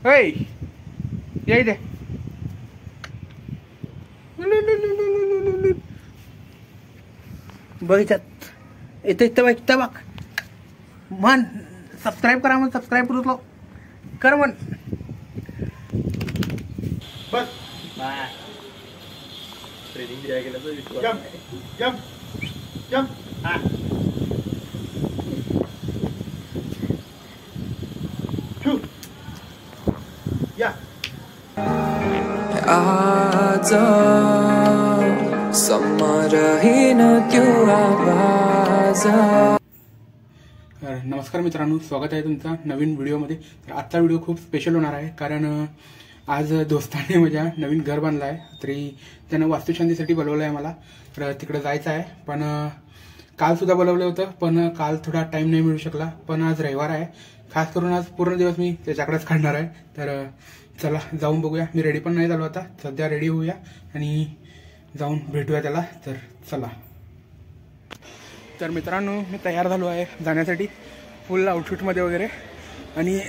ऐ या इथे. बघितत इथे इथं बघ इथं बघ. म्हण सबस्क्राईब करा. मग सबस्क्राईब करू कर म्हण. बस ट्रेनिंग दिया गेला तर विश्वास जंप जंप जंप. हा शू या. आजा समरहीन क्यों आवाजा. नमस्कार मित्रांनो, स्वागत आहे तुमचा नवीन व्हिडिओमध्ये. तर आजचा व्हिडिओ खूप स्पेशल होणार आहे, कारण आज दोस्ताने माझ्या नवीन घर बांधलं आहे. तरी त्यानं वास्तुशांतीसाठी बोलवलं आहे मला. तर तिकडे जायचं आहे. पण काल सुद्धा बोलवलं होतं, पण काल थोडा टाइम नाही मिळू शकला. पण आज रविवार आहे, खास करून आज पूर्ण दिवस मी त्याच्याकडेच काढणार आहे. तर चला जाऊन बघूया. मी रेडी पण नाही झालो आता, सध्या रेडी होऊया आणि जाऊन भेटूया त्याला. तर चला. तर मित्रांनो, मी तयार झालो आहे जाण्यासाठी फुल आउटफिटमध्ये वगैरे. आणि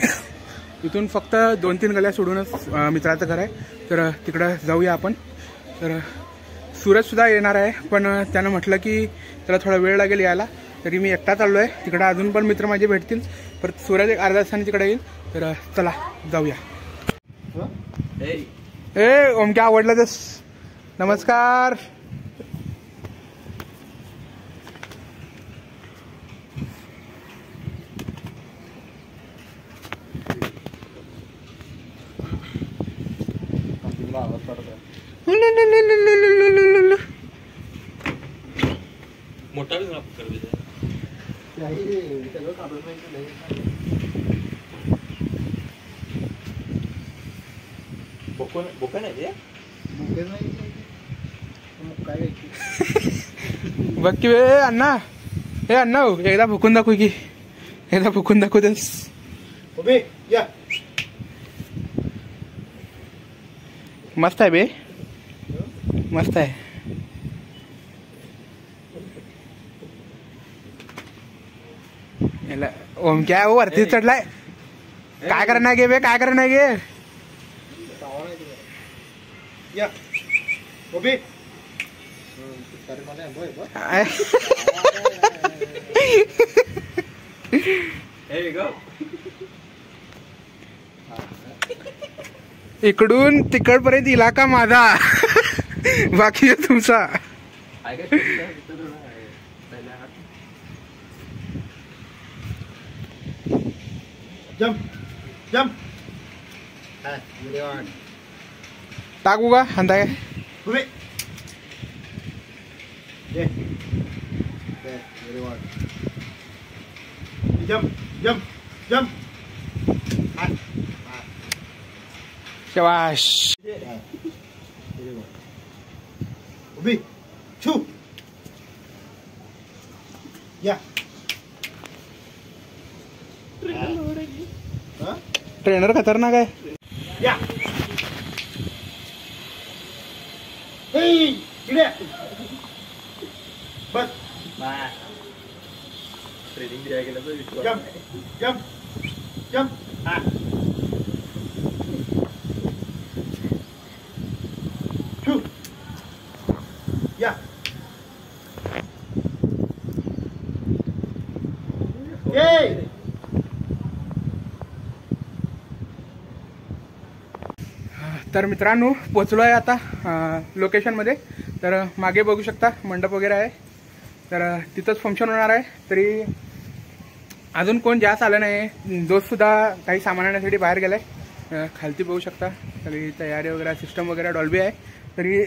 इथून फक्त 2-3 गल्ल्या सोडूनच मित्राचं घर आहे. तर तिकडं जाऊया आपण. तर सूरजसुद्धा येणार आहे, पण त्यानं म्हटलं की त्याला थोडा वेळ लागेल यायला. तरी मी एकटा चाललो आहे तिकडं. अजून पण मित्र माझे भेटतील, परत सूरज एक अर्ध्या तासाने तिकडे येईल. तर चला जाऊया. ए ओमक्या आवडलं तस. नमस्कार. मोठा भी आप कर दे. बोका नाही ते बघ की अण्णा. हे अण्णा हो, एकदा फुकून दाखव की. एकदा फुकून दाखव तेस. उभी या. मस्त आहे बे, मस्त आहे. ओमक्या हो वरती चढलाय. काय करणार गे बे, काय करणार गे. या उभी. इकडून तिकडपर्यंत इलाका माझा, बाकी तुमचा. Jump jump. हा व्हिडिओ ऑन. टाकू का हंता काय. उभी ये. Video on. Jump jump jump. हा शाबाश. उभी छू या. ट्रेनर खतरनाक आहे. या. हे इकडे बस. ट्रेनिंग दिया गेला तर विश्वास जंप जंप जंप. हा छू या. ये. तर मित्रांनो, पोचलो आहे आता लोकेशनमध्ये. तर मागे बघू शकता मंडप वगैरे आहे. तर तिथंच फंक्शन होणार आहे. तरी अजून कोण जास्त आलं नाही. दोस्तसुद्धा काही सामान आणण्यासाठी बाहेर गेला आहे. खालती बघू शकता सगळी तयारी वगैरे, सिस्टम वगैरे डॉल्बी आहे. तरी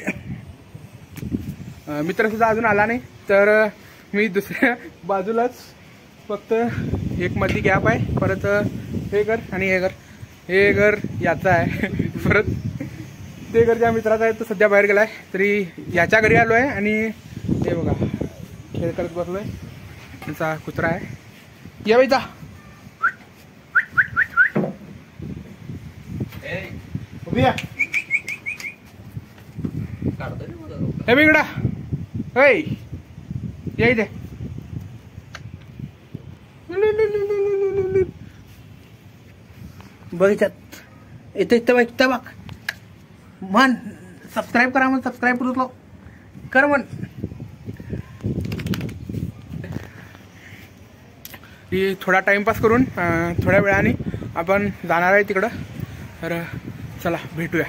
मित्रसुद्धा अजून आला नाही. तर मी दुसऱ्या बाजूलाच फक्त एक मधली गॅप आहे. परत हे घर आणि हे घर, हे घर याचं आहे. परत ते घर ज्या मित्राचा आहे तो सध्या बाहेर गेलाय. तरी याच्या घरी आलो आहे आणि हे बघा खेळ करत बसलोय. त्यांचा कुत्रा आहे. या बाईचा उभी या. हे बिगडा. ऐ या इथे. बघितत इथं बघ म्हण सबस्क्राईब करा म्हण सबस्क्राईब करू कर म्हण थोडा टाइमपास करून थोड्या वेळाने आपण जाणार आहे तिकडं तर चला भेटूया